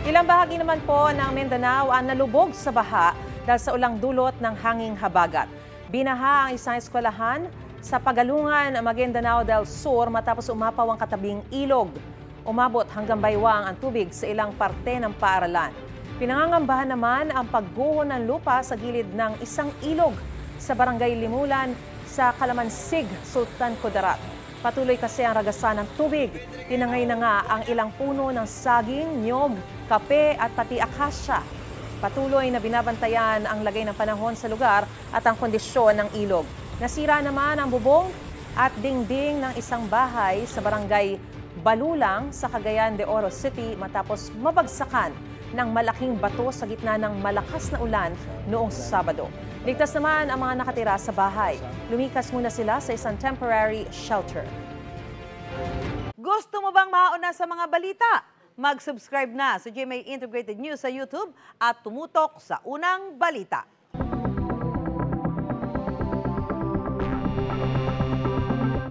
Ilang bahagi naman po ng Mindanao ang nalubog sa baha dahil sa ulang dulot ng hanging habagat. Binaha ang isang eskwelahan sa Pagalungan, Maguindanao del Sur matapos umapaw ang katabing ilog. Umabot hanggang baywang ang tubig sa ilang parte ng paaralan. Pinangangambahan naman ang pagguho ng lupa sa gilid ng isang ilog sa Barangay Limulan sa Kalamansig, Sultan Kudarat. Patuloy kasi ang ragasan ng tubig. Tinangay na nga ang ilang puno ng saging, niyog, kape at pati akasya. Patuloy na binabantayan ang lagay ng panahon sa lugar at ang kondisyon ng ilog. Nasira naman ang bubong at dingding ng isang bahay sa Barangay Balulang sa Cagayan de Oro City matapos mabagsakan ng malaking bato sa gitna ng malakas na ulan noong Sabado. Ligtas naman ang mga nakatira sa bahay. Lumikas muna sila sa isang temporary shelter. Gusto mo bang mauna sa mga balita? Mag-subscribe na sa GMA Integrated News sa YouTube at tumutok sa unang balita.